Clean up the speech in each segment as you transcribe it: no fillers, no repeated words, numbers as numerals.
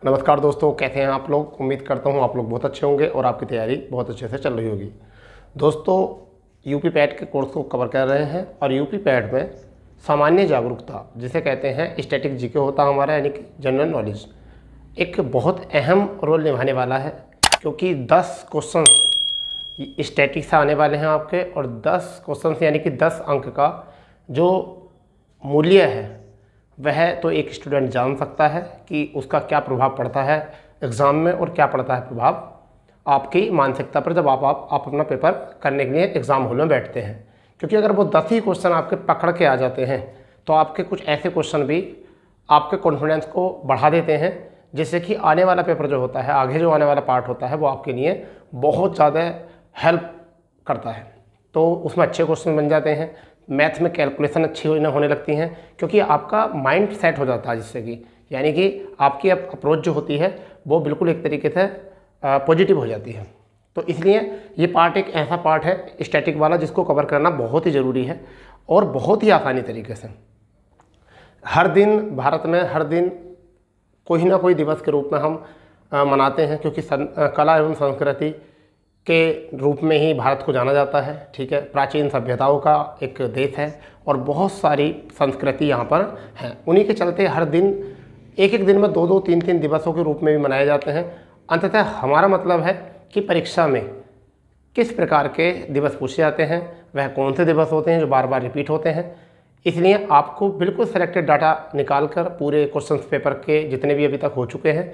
नमस्कार दोस्तों, कैसे हैं आप लोग। उम्मीद करता हूं आप लोग बहुत अच्छे होंगे और आपकी तैयारी बहुत अच्छे से चल रही होगी। दोस्तों, यूपी पैट के कोर्स को कवर कर रहे हैं और यूपी पैट में सामान्य जागरूकता जिसे कहते हैं स्टैटिक जीके होता है हमारा, यानी कि जनरल नॉलेज, एक बहुत अहम रोल निभाने वाला है। क्योंकि 10 क्वेश्चन स्टैटिक से आने वाले हैं आपके, और 10 क्वेश्चन यानी कि 10 अंक का जो मूल्य है वह तो एक स्टूडेंट जान सकता है कि उसका क्या प्रभाव पड़ता है एग्ज़ाम में, और क्या पड़ता है प्रभाव आपकी मानसिकता पर जब आप अपना पेपर करने के लिए एग्ज़ाम हॉल में बैठते हैं। क्योंकि अगर वो 10 ही क्वेश्चन आपके पकड़ के आ जाते हैं तो आपके कुछ ऐसे क्वेश्चन भी आपके कॉन्फिडेंस को बढ़ा देते हैं, जिससे कि आने वाला पेपर जो होता है, आगे जो आने वाला पार्ट होता है, वो आपके लिए बहुत ज़्यादा हेल्प करता है। तो उसमें अच्छे क्वेश्चन बन जाते हैं, मैथ में कैलकुलेशन अच्छी होने लगती हैं, क्योंकि आपका माइंड सेट हो जाता है, जिससे कि यानी कि आपकी अप्रोच जो होती है वो बिल्कुल एक तरीके से पॉजिटिव हो जाती है। तो इसलिए ये पार्ट एक ऐसा पार्ट है स्टैटिक वाला जिसको कवर करना बहुत ही ज़रूरी है, और बहुत ही आसानी तरीके से। हर दिन भारत में हर दिन कोई ना कोई दिवस के रूप में हम मनाते हैं, क्योंकि कला एवं संस्कृति के रूप में ही भारत को जाना जाता है। ठीक है, प्राचीन सभ्यताओं का एक देश है और बहुत सारी संस्कृति यहाँ पर हैं। उन्हीं के चलते हर दिन एक एक दिन में 2-2, 3-3 दिवसों के रूप में भी मनाए जाते हैं। अंततः हमारा मतलब है कि परीक्षा में किस प्रकार के दिवस पूछे जाते हैं, वह कौन से दिवस होते हैं जो बार बार रिपीट होते हैं। इसलिए आपको बिल्कुल सेलेक्टेड डाटा निकाल कर पूरे क्वेश्चन पेपर के जितने भी अभी तक हो चुके हैं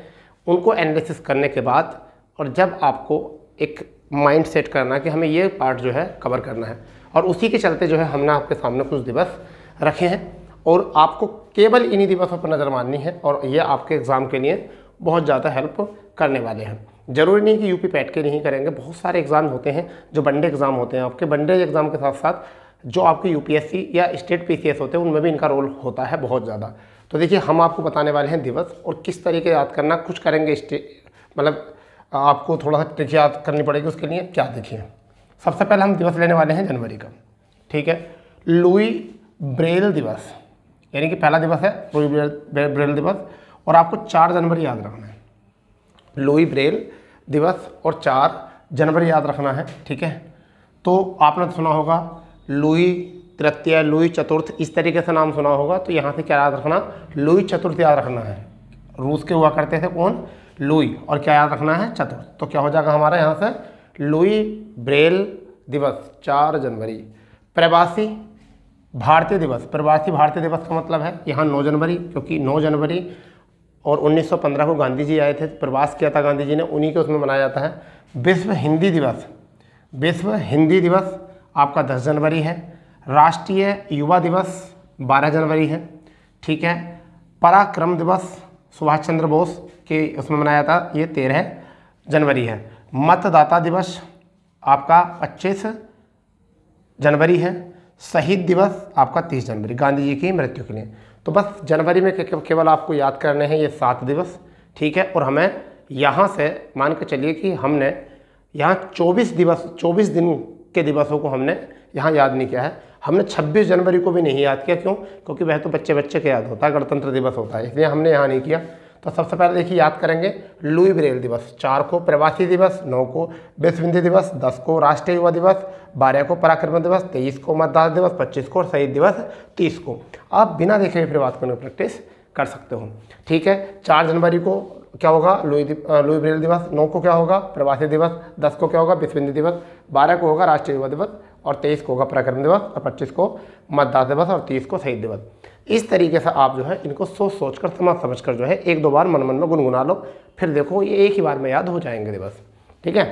उनको एनालिसिस करने के बाद, और जब आपको एक माइंड सेट करना कि हमें ये पार्ट जो है कवर करना है, और उसी के चलते जो है हमने आपके सामने कुछ दिवस रखे हैं, और आपको केवल इन्हीं दिवसों पर नज़र मारनी है, और ये आपके एग्ज़ाम के लिए बहुत ज़्यादा हेल्प करने वाले हैं। ज़रूरी नहीं कि यूपी पैट के नहीं करेंगे, बहुत सारे एग्ज़ाम होते हैं जो वनडे एग्ज़ाम होते हैं आपके। वनडे एग्ज़ाम के साथ साथ जो आपके यूपीएससी या स्टेट पीसीएस होते हैं उनमें भी इनका रोल होता है बहुत ज़्यादा। तो देखिए, हम आपको बताने वाले हैं दिवस और किस तरीके याद करना। कुछ करेंगे मतलब आपको थोड़ा सा ट्रिक याद करनी पड़ेगी उसके लिए। क्या देखिए, सबसे पहले हम दिवस लेने वाले हैं जनवरी का। ठीक है, लुई ब्रेल दिवस, यानी कि पहला दिवस है लुई ब्रेल दिवस, और आपको 4 जनवरी याद रखना है। लुई ब्रेल दिवस और 4 जनवरी याद रखना है। ठीक है, तो आपने तो सुना होगा लुई तृतीय, लुई चतुर्थ, इस तरीके से नाम सुना होगा। तो यहाँ से क्या याद रखना, लुई चतुर्थ याद रखना है। रूस के हुआ करते थे कौन, लुई, और क्या याद रखना है, चतुर्थ। तो क्या हो जाएगा हमारा यहाँ से लुई ब्रेल दिवस 4 जनवरी। प्रवासी भारतीय दिवस, प्रवासी भारतीय दिवस का मतलब है यहाँ 9 जनवरी, क्योंकि 9 जनवरी और 1915 को गांधी जी आए थे, प्रवास किया था गांधी जी ने, उन्हीं के उसमें मनाया जाता है। विश्व हिंदी दिवस, विश्व हिंदी दिवस आपका 10 जनवरी है। राष्ट्रीय युवा दिवस 12 जनवरी है। ठीक है, पराक्रम दिवस सुभाष चंद्र बोस के उसमें मनाया था, ये 13 जनवरी है। मतदाता दिवस आपका 25 जनवरी है। शहीद दिवस आपका 30 जनवरी, गांधी जी की मृत्यु के लिए। तो बस जनवरी में केवल आपको याद करने हैं ये 7 दिवस। ठीक है, और हमें यहाँ से मान के चलिए कि हमने यहाँ 24 दिवस, 24 दिन के दिवसों को हमने यहाँ याद नहीं किया है। हमने 26 जनवरी को भी नहीं याद किया। क्यों? क्योंकि वह तो बच्चे बच्चे के याद होता है, गणतंत्र दिवस होता है, इसलिए हमने यहाँ नहीं किया। तो सबसे पहले देखिए याद करेंगे लुई ब्रेल दिवस 4 को, प्रवासी दिवस 9 को, विश्व हिंदी दिवस 10 को, राष्ट्रीय युवा दिवस 12 को, पराक्रम दिवस 23 को, मतदाता दिवस 25 को, और शहीद दिवस 30 को। आप बिना देखे फिर बात करने की प्रैक्टिस कर सकते हो। ठीक है, 4 जनवरी को क्या होगा, लुई ब्रेल दिवस। 9 को क्या होगा, प्रवासी दिवस। 10 को क्या होगा, विश्व हिंदी दिवस। 12 को होगा राष्ट्रीय युवा दिवस, और 23 को होगा पराक्रम दिवस, और 25 को मतदाता दिवस, और 30 को शहीद दिवस। इस तरीके से आप जो है इनको सोच कर समझ कर जो है 1-2 बार मन में गुनगुना लो, फिर देखो ये एक ही बार में याद हो जाएंगे दिवस। ठीक है,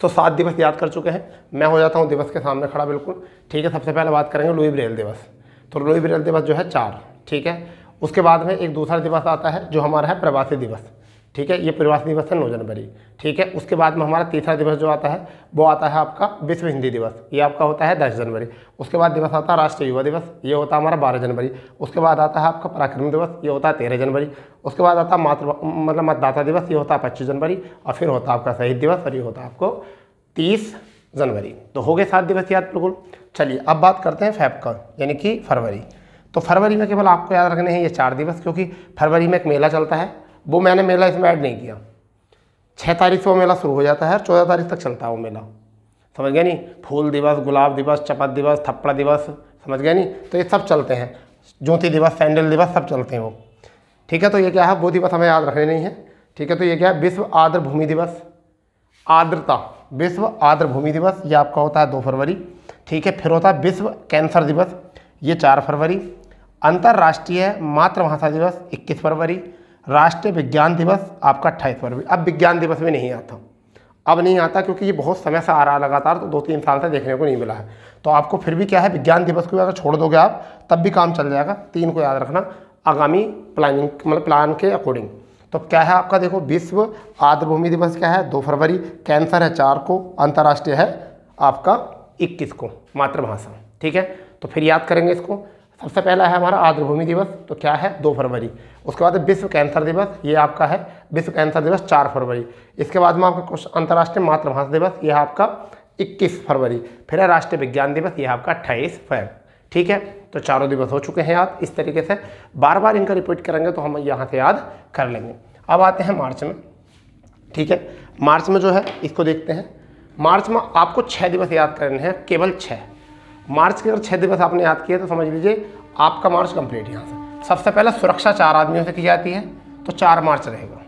तो 7 दिवस याद कर चुके हैं। मैं हो जाता हूँ दिवस के सामने खड़ा बिल्कुल। ठीक है, सबसे पहले बात करेंगे लुई ब्रेल दिवस। तो लुई ब्रेल दिवस जो है 4। ठीक है, उसके बाद में एक दूसरा दिवस आता है जो हमारा है प्रवासी दिवस। ठीक है, ये प्रवासी दिवस है 9 जनवरी। ठीक है, उसके बाद में हमारा तीसरा दिवस जो आता है वो आता है आपका विश्व हिंदी दिवस, ये आपका होता है 10 जनवरी। उसके बाद दिवस आता है राष्ट्रीय युवा दिवस, ये होता है हमारा 12 जनवरी। उसके बाद आता है आपका पराक्रम दिवस, ये होता है 13 जनवरी। उसके बाद आता है मतदाता दिवस, ये होता है 25 जनवरी। और फिर होता है आपका शहीद दिवस, और ये होता है आपको 30 जनवरी। तो हो गए 7 दिवस याद बिल्कुल। चलिए अब बात करते हैं फेब का, यानी कि फरवरी। तो फरवरी में केवल आपको याद रखने हैं ये 4 दिवस, क्योंकि फरवरी में एक मेला चलता है वो मैंने मेला इसमें ऐड नहीं किया। 6 तारीख से वो मेला शुरू हो जाता है और 14 तारीख तक चलता है वो मेला, समझ गया नहीं। फूल दिवस, गुलाब दिवस, चपत दिवस, थप्पड़ दिवस, समझ गया नहीं। तो ये सब चलते हैं, ज्योति दिवस, सैंडल दिवस, सब चलते हैं वो, ठीक है। तो ये क्या है, वो दिवस हमें याद रखने नहीं है, ठीक है। तो ये क्या है, विश्व आर्द्र भूमि दिवस, आर्द्रता, विश्व आर्द्र भूमि दिवस, ये आपका होता है 2 फरवरी, ठीक है। फिर होता है विश्व कैंसर दिवस, ये 4 फरवरी। अंतर्राष्ट्रीय मातृभाषा दिवस 21 फरवरी। राष्ट्रीय विज्ञान दिवस आपका 28 फरवरी। अब विज्ञान दिवस में नहीं आता, अब नहीं आता क्योंकि ये बहुत समय से आ रहा है लगातार, तो 2-3 साल से देखने को नहीं मिला है। तो आपको फिर भी क्या है, विज्ञान दिवस को अगर छोड़ दोगे आप तब भी काम चल जाएगा। 3 को याद रखना आगामी प्लानिंग, मतलब प्लान के अकॉर्डिंग। तो क्या है आपका, देखो विश्व आर्द्र भूमि दिवस क्या है 2 फरवरी, कैंसर है 4 को, अंतर्राष्ट्रीय है आपका 21 को, मातृभाषा, ठीक है। तो फिर याद करेंगे इसको। सबसे पहला है हमारा आर्द्र भूमि दिवस, तो क्या है 2 फरवरी। उसके बाद विश्व कैंसर दिवस, ये आपका है विश्व कैंसर दिवस 4 फरवरी। इसके बाद में आपका अंतर्राष्ट्रीय मातृभाषा दिवस, ये है आपका 21 फरवरी। फिर है राष्ट्रीय विज्ञान दिवस, ये है आपका 28 फरवरी, ठीक है। तो चारों दिवस हो चुके हैं याद। इस तरीके से बार बार इनका रिपीट करेंगे तो हम यहाँ से याद कर लेंगे। अब आते हैं मार्च में, ठीक है। मार्च में जो है इसको देखते हैं। मार्च में आपको 6 दिवस याद करने हैं, केवल 6। मार्च के अगर 6 दिवस आपने याद किए तो समझ लीजिए आपका मार्च कंप्लीट। यहाँ से सबसे पहले सुरक्षा 4 आदमियों से की जाती है, तो 4 मार्च रहेगा।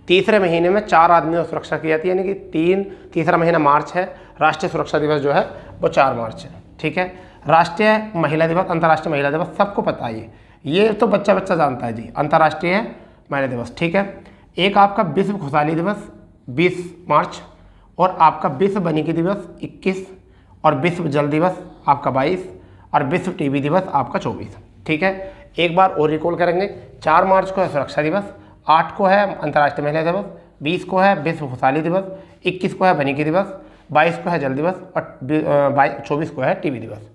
तीसरे महीने में 4 आदमियों की सुरक्षा की जाती है, यानी कि तीसरा महीना मार्च है। राष्ट्रीय सुरक्षा दिवस जो है वो 4 मार्च है, ठीक है। राष्ट्रीय महिला दिवस, अंतर्राष्ट्रीय महिला दिवस सबको पता है, ये तो बच्चा बच्चा जानता है जी, अंतर्राष्ट्रीय महिला दिवस, ठीक है। एक आपका विश्व खुशहाली दिवस 20 मार्च, और आपका विश्व वानिकी दिवस 21, और विश्व जल दिवस आपका 22, और विश्व टीबी दिवस आपका 24, ठीक है। एक बार और रिकॉल करेंगे। 4 मार्च को है सुरक्षा दिवस, 8 को है अंतर्राष्ट्रीय महिला दिवस, 20 को है विश्व खुशहाली दिवस, 21 को है वानिकी दिवस, 22 को है जल दिवस, और 24 को है टीबी दिवस,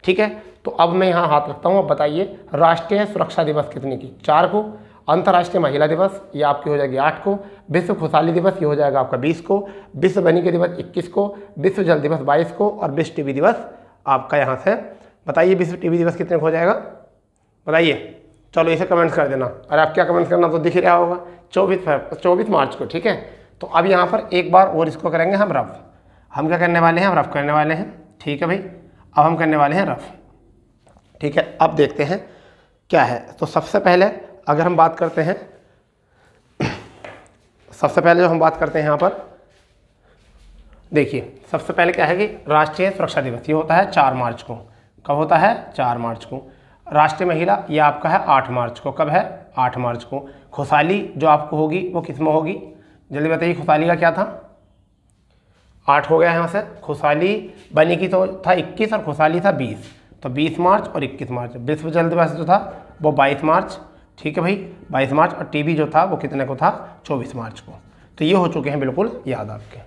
ठीक है। तो अब मैं यहाँ हाथ रखता हूँ, अब बताइए राष्ट्रीय सुरक्षा दिवस कितने की, 4 को। अंतर्राष्ट्रीय महिला दिवस ये आपकी हो जाएगी 8 को। विश्व खुशहाली दिवस ये हो जाएगा आपका 20 को। विश्व वानिकी दिवस 21 को। विश्व जल दिवस 22 को, और विश्व टीबी दिवस आपका यहाँ से बताइए विश्व टीबी दिवस कितने को हो जाएगा, बताइए। चलो इसे कमेंट्स कर देना, अरे आप क्या कमेंट्स करना तो दिख ही रहा होगा, 24 मार्च को, ठीक है। तो अब यहाँ पर एक बार और इसको करेंगे हम रफ। हम क्या करने वाले हैं, हम रफ करने वाले हैं, ठीक है भाई। अब हम करने वाले हैं रफ, ठीक है। अब देखते हैं क्या है। तो सबसे पहले अगर हम बात करते हैं, सबसे पहले जो हम बात करते हैं यहाँ पर देखिए, सबसे पहले क्या है कि राष्ट्रीय सुरक्षा दिवस ये होता है 4 मार्च को। कब होता है, 4 मार्च को। राष्ट्रीय महिला ये आपका है 8 मार्च को। कब है, 8 मार्च को। खुशहाली जो आपको होगी वो किस में होगी, जल्दी बताइए। खुशहाली का क्या था, 8 हो गया यहाँ से। खुशहाली वानिकी तो था 21 और खुशहाली था 20, तो 20 मार्च और 21 मार्च। विश्व जल दिवस जो था वो 22 मार्च, ठीक है भाई, 22 मार्च। और टीबी जो था वो कितने को था, 24 मार्च को। तो ये हो चुके हैं बिल्कुल याद आपके,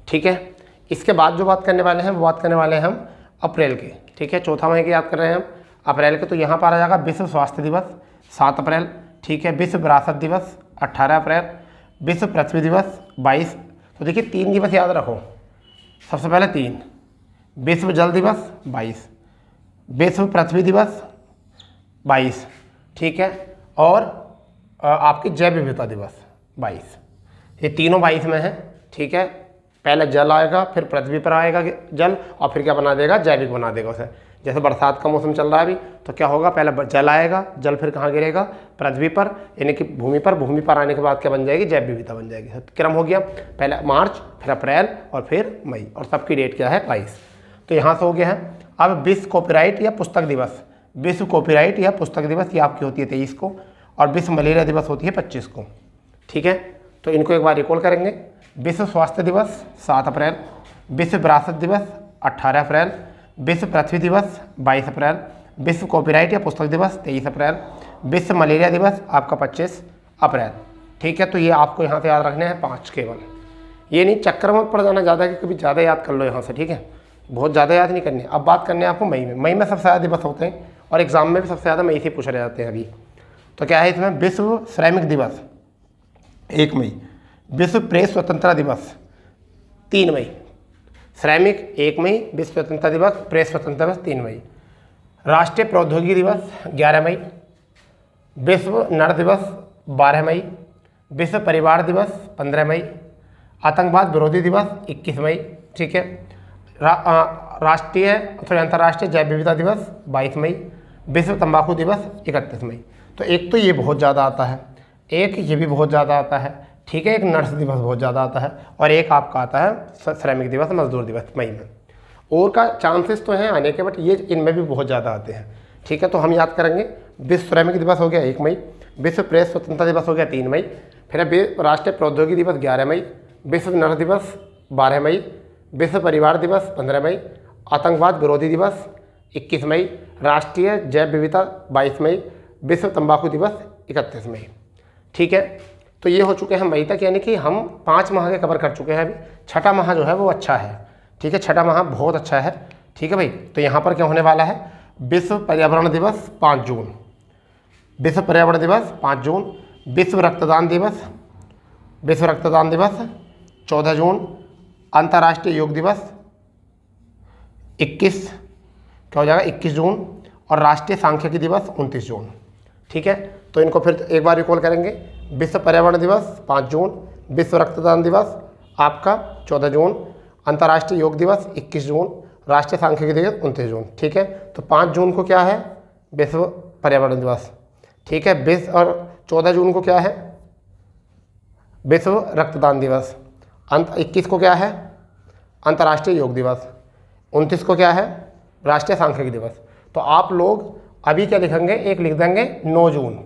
ठीक है। इसके बाद जो बात करने वाले हैं वो बात करने वाले हैं हम अप्रैल के, ठीक है। चौथा महीने की याद कर रहे हैं हम अप्रैल के। तो यहाँ पर आ जाएगा विश्व स्वास्थ्य दिवस 7 अप्रैल, ठीक है। विश्व विरासत दिवस 18 अप्रैल। विश्व पृथ्वी दिवस 22। तो देखिए 3 दिवस याद रखो। सबसे पहले 3, विश्व जल दिवस 22, विश्व पृथ्वी दिवस 22, ठीक है। और आपकी जैव विविधता दिवस 22। ये तीनों 22 में है, ठीक है। पहले जल आएगा, फिर पृथ्वी पर आएगा जल, और फिर क्या बना देगा, जैविक बना देगा उसे। जैसे बरसात का मौसम चल रहा है अभी, तो क्या होगा, पहले जल आएगा, जल फिर कहाँ गिरेगा, पृथ्वी पर, यानी कि भूमि पर। भूमि पर आने के बाद क्या बन जाएगी, जैव विविधता बन जाएगी। क्रम हो गया, पहले मार्च, फिर अप्रैल, और फिर मई, और सबकी डेट क्या है 22। तो यहाँ से हो गया है। अब विश्व कॉपीराइट या पुस्तक दिवस, विश्व कॉपीराइट या पुस्तक दिवस ये आपकी होती है 23 को, और विश्व मलेरिया दिवस होती है 25 को, ठीक है। तो इनको एक बार रिकॉल करेंगे। विश्व स्वास्थ्य दिवस 7 अप्रैल, विश्व विरासत दिवस 18 अप्रैल, विश्व पृथ्वी दिवस 22 अप्रैल, विश्व कॉपीराइट या पुस्तक दिवस 23 अप्रैल, विश्व मलेरिया दिवस आपका 25 अप्रैल, ठीक है। तो ये आपको यहाँ से याद रखने हैं 5 केवल। ये नहीं चक्कर में पड़ जाना ज़्यादा कि कभी ज़्यादा याद कर लो यहाँ से, ठीक है। बहुत ज़्यादा याद नहीं करनी। अब बात करनी है आपको मई में। मई में सबसे ज़्यादा दिवस होते हैं, और एग्जाम में भी सबसे ज़्यादा मई से पूछ रहे जाते हैं अभी। तो क्या है इसमें, विश्व श्रमिक दिवस 1 मई, विश्व प्रेस स्वतंत्रता दिवस 3 मई, श्रमिक 1 मई, विश्व स्वतंत्रता दिवस, प्रेस स्वतंत्रता दिवस 3 मई, राष्ट्रीय प्रौद्योगिकी दिवस 11 मई, विश्व नर दिवस 12 मई, विश्व परिवार दिवस 15 मई, आतंकवाद विरोधी दिवस 21 मई, ठीक है, अंतर्राष्ट्रीय जैव विविधता दिवस 22 मई, विश्व तंबाकू दिवस 31 मई। तो एक तो ये बहुत ज़्यादा आता है, एक ये भी बहुत ज़्यादा आता है, ठीक है, एक नर्स दिवस बहुत ज़्यादा आता है, और एक आपका आता है श्रमिक दिवस, मजदूर दिवस मई में। और का चांसेस तो हैं आने के, बट ये इनमें भी बहुत ज़्यादा आते हैं, ठीक है। तो हम याद करेंगे, विश्व श्रमिक दिवस हो गया 1 मई, विश्व प्रेस स्वतंत्रता दिवस हो गया 3 मई, फिर राष्ट्रीय प्रौद्योगिकी दिवस 11 मई, विश्व नर्स दिवस 12 मई, विश्व परिवार दिवस 15 मई, आतंकवाद विरोधी दिवस 21 मई, राष्ट्रीय जैव विविधता 22 मई, विश्व तंबाकू दिवस 31 मई, ठीक है। तो ये हो चुके हैं मई तक, यानी कि हम 5 माह के कवर कर चुके हैं। अभी छठा माह जो है वो अच्छा है, ठीक है, छठा माह बहुत अच्छा है, ठीक है भाई। तो यहाँ पर क्या होने वाला है, विश्व पर्यावरण दिवस 5 जून, विश्व पर्यावरण दिवस 5 जून, विश्व रक्तदान दिवस 14 जून, अंतर्राष्ट्रीय योग दिवस 21 क्या हो जाएगा 21 जून, और राष्ट्रीय सांख्यिकी दिवस 29 जून, ठीक है। तो इनको फिर एक बार रिकॉल करेंगे, विश्व पर्यावरण दिवस 5 जून, विश्व रक्तदान दिवस आपका 14 जून, अंतर्राष्ट्रीय योग दिवस 21 जून, राष्ट्रीय सांख्यिकी दिवस 29 जून, ठीक है। तो 5 जून को क्या है, विश्व पर्यावरण दिवस, ठीक है, विश्व, और 14 जून को क्या है, विश्व रक्तदान दिवस, 21 को क्या है, अंतर्राष्ट्रीय योग दिवस, 29 को क्या है, राष्ट्रीय सांख्यिकी दिवस। तो आप लोग अभी क्या लिखेंगे, एक लिख देंगे 9 जून,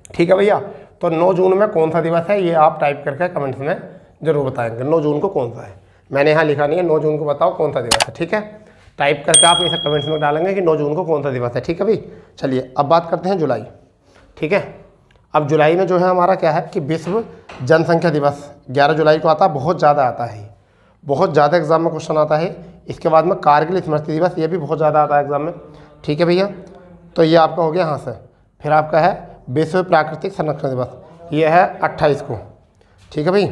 ठीक है भैया। तो 9 जून में कौन सा दिवस है, ये आप टाइप करके कमेंट्स में जरूर बताएंगे 9 जून को कौन सा है। मैंने यहाँ लिखा नहीं है, 9 जून को बताओ कौन सा दिवस है, ठीक है। टाइप करके आप इसे कमेंट्स में डालेंगे कि 9 जून को कौन सा दिवस है, ठीक है भाई। चलिए अब बात करते हैं जुलाई, ठीक है। अब जुलाई में जो है हमारा क्या है कि विश्व जनसंख्या दिवस 11 जुलाई को आता है, बहुत ज़्यादा आता है, बहुत ज़्यादा एग्जाम में क्वेश्चन आता है। इसके बाद में कारगिल स्मृति दिवस, ये भी बहुत ज़्यादा आता है एग्जाम में, ठीक है भैया। तो ये आपका हो गया यहाँ से। फिर आपका है विश्व प्राकृतिक संरक्षण दिवस, ये है 28 को, ठीक है भाई।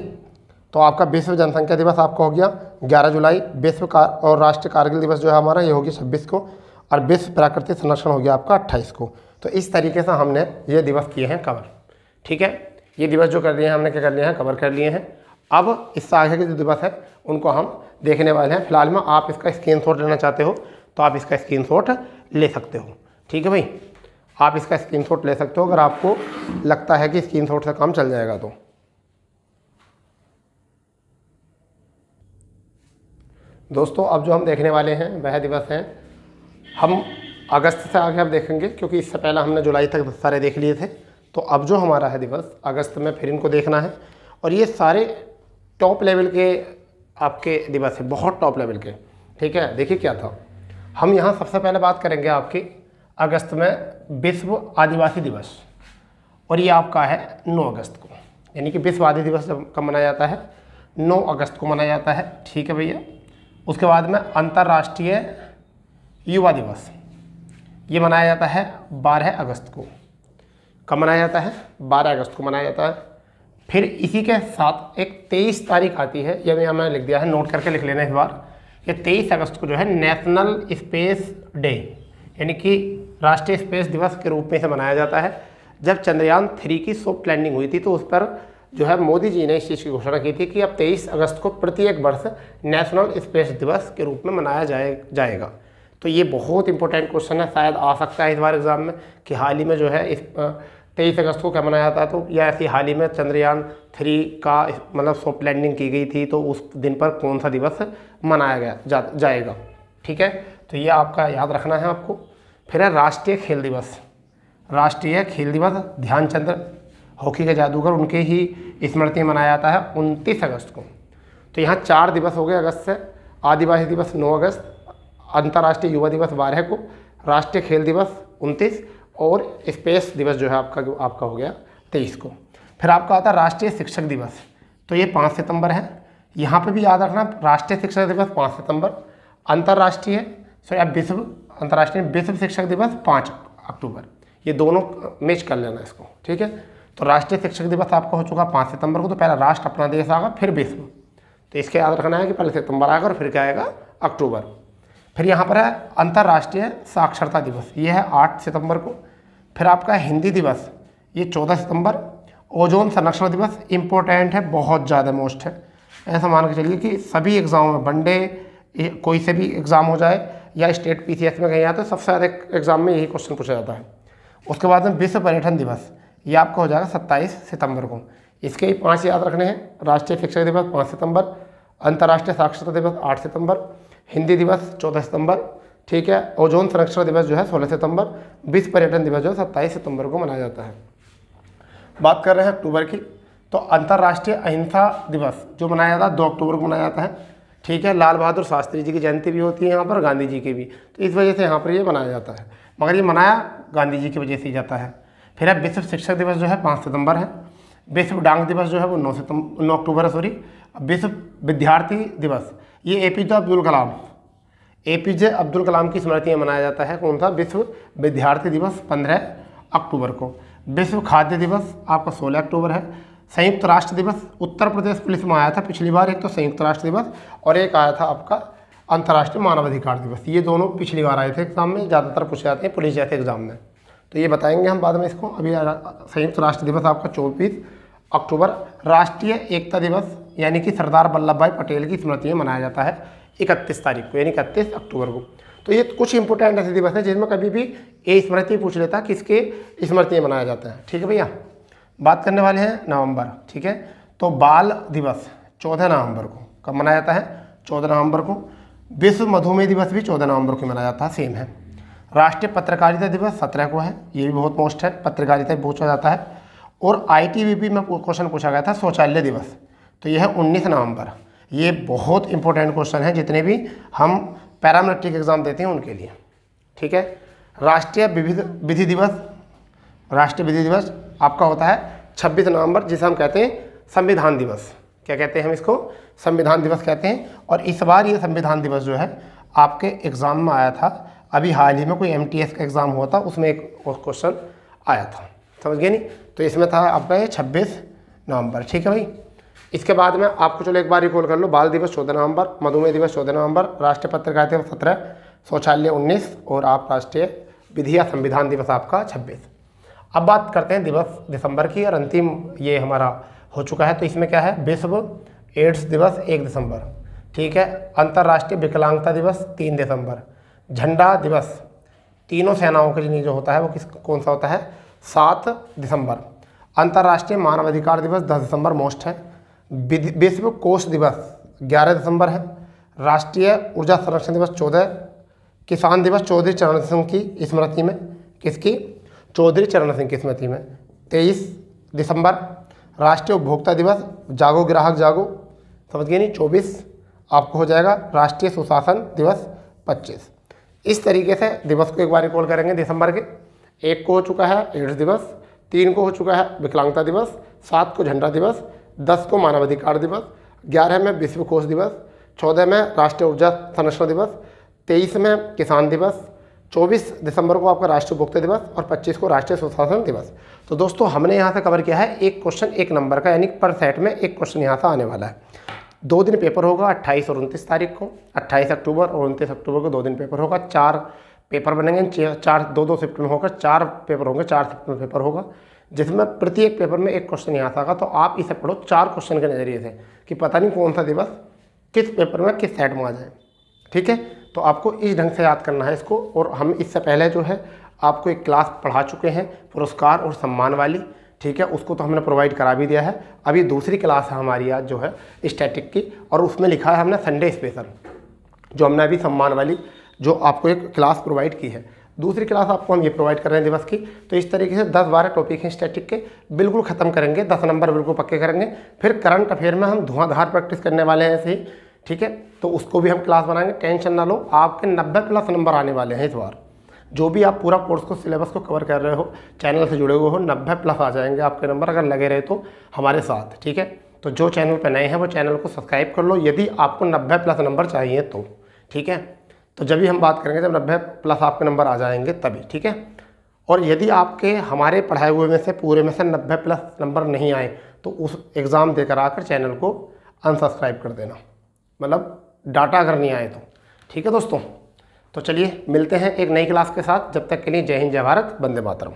तो आपका विश्व जनसंख्या दिवस आपका हो गया 11 जुलाई, और राष्ट्रीय कारगिल दिवस जो है हमारा ये हो गया 26 को, और विश्व प्राकृतिक संरक्षण हो गया आपका 28 को। तो इस तरीके से हमने ये दिवस किए हैं कवर, ठीक है। ये दिवस जो कर लिए हैं हमने क्या कर लिए हैं, कवर कर लिए हैं। अब इससे आगे के जो दिवस है उनको हम देखने वाले हैं। फिलहाल में आप इसका स्क्रीनशॉट लेना चाहते हो तो आप इसका स्क्रीनशॉट ले सकते हो, ठीक है भाई। आप इसका स्क्रीनशॉट ले सकते हो अगर आपको लगता है कि स्क्रीनशॉट से काम चल जाएगा तो। दोस्तों अब जो हम देखने वाले हैं वह दिवस हैं, हम अगस्त से आगे अब देखेंगे, क्योंकि इससे पहले हमने जुलाई तक सारे देख लिए थे। तो अब जो हमारा है दिवस अगस्त में फिर इनको देखना है, और ये सारे टॉप लेवल के आपके दिवस है, बहुत टॉप लेवल के, ठीक है। देखिए क्या था, हम यहाँ सबसे पहले बात करेंगे आपकी अगस्त में विश्व आदिवासी दिवस, और ये आपका है 9 अगस्त को, यानी कि विश्व आदिवासी दिवस कब मनाया जाता है, 9 अगस्त को मनाया जाता है, ठीक है भैया। उसके बाद में अंतर्राष्ट्रीय युवा दिवस, ये मनाया जाता है 12 अगस्त को। कब मनाया जाता है, 12 अगस्त को मनाया जाता है। फिर इसी के साथ एक 23 तारीख आती है, ये मैंने लिख दिया है, नोट करके लिख लेना इस बार, कि 23 अगस्त को जो है नेशनल स्पेस डे, यानी कि राष्ट्रीय स्पेस दिवस के रूप में इसे मनाया जाता है। जब चंद्रयान 3 की सॉफ्ट लैंडिंग हुई थी तो उस पर जो है मोदी जी ने इस चीज़ की घोषणा की थी कि अब 23 अगस्त को प्रत्येक वर्ष नेशनल स्पेस दिवस के रूप में मनाया जाएगा। तो ये बहुत इंपॉर्टेंट क्वेश्चन है, शायद आ सकता है इस बार एग्जाम में, कि हाल ही में जो है इस 23 अगस्त को क्या मनाया जाता है, तो या ऐसी हाल ही में चंद्रयान 3 का मतलब सॉफ्ट लैंडिंग की गई थी, तो उस दिन पर कौन सा दिवस मनाया जाएगा, ठीक है। तो ये आपका याद रखना है आपको। फिर है राष्ट्रीय खेल दिवस, राष्ट्रीय खेल दिवस ध्यानचंद हॉकी के जादूगर, उनके ही स्मृति में मनाया जाता है 29 अगस्त को। तो यहाँ 4 दिवस हो गए अगस्त से, आदिवासी दिवस 9 अगस्त, अंतर्राष्ट्रीय युवा दिवस 12 को, राष्ट्रीय खेल दिवस 29, और स्पेस दिवस जो है आपका हो गया 23 को। फिर आपका आता है राष्ट्रीय शिक्षक दिवस, तो ये 5 सितंबर है। यहाँ पे भी याद रखना, राष्ट्रीय शिक्षक दिवस 5 सितंबर, अंतर्राष्ट्रीय विश्व शिक्षक दिवस 5 अक्टूबर, ये दोनों मैच कर लेना इसको, ठीक है। तो राष्ट्रीय शिक्षक दिवस आपका हो चुका 5 सितंबर को, तो पहला राष्ट्र अपना देश आएगा, फिर विश्व, तो इसके याद रखना है कि पहले सितंबर आएगा और फिर क्या आएगा, अक्टूबर। फिर यहाँ पर है अंतर्राष्ट्रीय साक्षरता दिवस, ये है 8 सितंबर को। फिर आपका हिंदी दिवस, ये 14 सितंबर। ओजोन संरक्षण दिवस इम्पोर्टेंट है, बहुत ज़्यादा मोस्ट है। ऐसा मान के चलिए कि सभी एग्जाम में, वनडे कोई से भी एग्ज़ाम हो जाए या स्टेट PCS में कहीं आते, सबसे ज़्यादा एग्जाम में यही क्वेश्चन पूछा जाता है। उसके बाद में विश्व पर्यटन दिवस, ये आपका हो जाएगा 27 सितंबर को। इसके ही 5 याद रखने हैं। राष्ट्रीय शिक्षक दिवस 5 सितंबर, अंतर्राष्ट्रीय साक्षरता दिवस 8 सितंबर, हिंदी दिवस 14 सितंबर, ठीक है। ओजोन संरक्षण दिवस जो है 16 सितंबर, विश्व पर्यटन दिवस जो है 27 सितंबर को मनाया जाता है। बात कर रहे हैं अक्टूबर की, तो अंतर्राष्ट्रीय अहिंसा दिवस जो मनाया जाता है 2 अक्टूबर को मनाया जाता है, ठीक है। लाल बहादुर शास्त्री जी की जयंती भी होती है यहाँ पर, गांधी जी की भी, तो इस वजह से यहाँ पर ये मनाया जाता है, मगर ये मनाया गांधी जी की वजह से ही जाता है। फिर अब विश्व शिक्षक दिवस जो है 5 सितंबर है। विश्व डाक दिवस जो है वो 9 अक्टूबर है, सॉरी। विश्व विद्यार्थी दिवस, ये APJ अब्दुल कलाम की स्मृति में मनाया जाता है। कौन सा? विश्व विद्यार्थी दिवस 15 अक्टूबर को। विश्व खाद्य दिवस आपका 16 अक्टूबर है। संयुक्त राष्ट्र दिवस उत्तर प्रदेश पुलिस में आया था पिछली बार, एक तो संयुक्त राष्ट्र दिवस और एक आया था आपका अंतर्राष्ट्रीय मानवाधिकार दिवस। ये दोनों पिछली बार आए थे एग्जाम में, ज़्यादातर पूछे जाते हैं पुलिस जैसे एग्जाम में, तो ये बताएंगे हम बाद में इसको। अभी संयुक्त राष्ट्र दिवस आपका 24 अक्टूबर। राष्ट्रीय एकता दिवस यानी कि सरदार वल्लभ भाई पटेल की स्मृति में मनाया जाता है 31 तारीख को, यानी 31 अक्टूबर को। तो ये कुछ इंपॉर्टेंट ऐसे दिवस है जिसमें कभी भी ये स्मृति पूछ लेता है किसके स्मृति में मनाया जाता है, ठीक है भैया। बात करने वाले हैं नवंबर, ठीक है। तो बाल दिवस 14 नवंबर को कब मनाया जाता है? 14 नवंबर को। विश्व मधुमेह दिवस भी 14 नवंबर को मनाया जाता है, सेम है। राष्ट्रीय पत्रकारिता दिवस 17 को है, ये भी बहुत मोस्ट है, पत्रकारिता पूछा जाता है। और ITBP में क्वेश्चन पूछा गया था शौचालय दिवस, तो यह है 19 नवंबर। ये बहुत इंपॉर्टेंट क्वेश्चन है जितने भी हम पैरामेट्रिक एग्जाम देते हैं उनके लिए, ठीक है। राष्ट्रीय विधि दिवस, राष्ट्रीय विधि दिवस आपका होता है 26 नवंबर, जिसे हम कहते हैं संविधान दिवस। क्या कहते हैं हम इसको? संविधान दिवस कहते हैं। और इस बार ये संविधान दिवस जो है आपके एग्ज़ाम में आया था, अभी हाल ही में कोई MTS का एग्ज़ाम हुआ था, उसमें एक क्वेश्चन आया था, समझ गए नहीं? तो इसमें था आपका ये 26 नवंबर, ठीक है भाई। इसके बाद में आपको चलो एक बार रिकॉल कर लो। बाल दिवस 14 नवंबर, मधुमेह दिवस 14 नवंबर, राष्ट्रीय पत्रकारिता दिवस 17, शौचालय 19 और आप राष्ट्रीय विधि या संविधान दिवस आपका 26। अब बात करते हैं दिसंबर की, और अंतिम ये हमारा हो चुका है। तो इसमें क्या है? विश्व एड्स दिवस 1 दिसंबर, ठीक है। अंतर्राष्ट्रीय विकलांगता दिवस 3 दिसंबर। झंडा दिवस तीनों सेनाओं के लिए जो होता है वो कौन सा होता है? 7 दिसंबर। अंतर्राष्ट्रीय मानवाधिकार दिवस 10 दिसंबर मोस्ट है। विश्व कोष दिवस 11 दिसंबर है। राष्ट्रीय ऊर्जा संरक्षण दिवस 14। किसान दिवस चौधरी चरण सिंह की स्मृति में, किसकी? चौधरी चरण सिंह की स्मृति में 23 दिसंबर। राष्ट्रीय उपभोक्ता दिवस जागो ग्राहक जागो, समझ गए नहीं, 24 आपको हो जाएगा। राष्ट्रीय सुशासन दिवस 25। इस तरीके से दिवस को एक बार रिकॉल करेंगे दिसंबर के। 1 को हो चुका है एड्स दिवस, 3 को हो चुका है विकलांगता दिवस, 7 को झंडा दिवस, 10 को मानवाधिकार दिवस, 11 में विश्व कोष दिवस, 14 में राष्ट्रीय ऊर्जा संरक्षण दिवस, 23 में किसान दिवस, 24 दिसंबर को आपका राष्ट्रीय उपभोक्ता दिवस और 25 को राष्ट्रीय सुशासन दिवस। तो दोस्तों हमने यहाँ से कवर किया है एक क्वेश्चन 1 नंबर का, यानी पर सेट में एक क्वेश्चन यहाँ से आने वाला है। 2 दिन पेपर होगा, 28 और 29 तारीख को। 28 अक्टूबर और 29 अक्टूबर को 2 दिन पेपर होगा। 4 पेपर बनेंगे, 2-2 शिफ्ट में होकर 4 पेपर होंगे, 4 शिफ्ट में पेपर होगा, जिसमें प्रत्येक पेपर में एक क्वेश्चन यहाँ से आएगा। तो आप इसे पढ़ो 4 क्वेश्चन के नज़रिए से कि पता नहीं कौन सा दिवस किस पेपर में किस सेट में आ जाए, ठीक है। तो आपको इस ढंग से याद करना है इसको। और हम इससे पहले जो है आपको एक क्लास पढ़ा चुके हैं पुरस्कार और सम्मान वाली, ठीक है, उसको तो हमने प्रोवाइड करा भी दिया है। अभी दूसरी क्लास है हमारी आज जो है स्टैटिक की, और उसमें लिखा है हमने संडे स्पेशल, जो हमने अभी सम्मान वाली जो आपको एक क्लास प्रोवाइड की है। दूसरी क्लास आपको हम ये प्रोवाइड कर रहे हैं दिवस की। तो इस तरीके से 10-12 टॉपिक हैं स्टैटिक के, बिल्कुल ख़त्म करेंगे, 10 नंबर बिल्कुल पक्के करेंगे। फिर करंट अफेयर में हम धुआंधार प्रैक्टिस करने वाले हैं ऐसे ही, ठीक है। तो उसको भी हम क्लास बनाएंगे, टेंशन ना लो। आपके 90+ नंबर आने वाले हैं इस बार। जो भी आप पूरा कोर्स को सिलेबस को कवर कर रहे हो, चैनल से जुड़े हुए हो, 90+ आ जाएंगे आपके नंबर अगर लगे रहे तो हमारे साथ, ठीक है। तो जो चैनल पर नए हैं वो चैनल को सब्सक्राइब कर लो यदि आपको 90+ नंबर चाहिए तो, ठीक है। तो जब भी हम बात करेंगे जब 90+ आपके नंबर आ जाएंगे तभी, ठीक है। और यदि आपके हमारे पढ़ाए हुए में से पूरे में से 90+ नंबर नहीं आए तो उस एग्ज़ाम देकर आकर चैनल को अनसब्सक्राइब कर देना, मतलब डाटा अगर नहीं आए तो, ठीक है दोस्तों। तो चलिए मिलते हैं एक नई क्लास के साथ, जब तक के लिए जय हिंद, जय भारत, वंदे मातरम।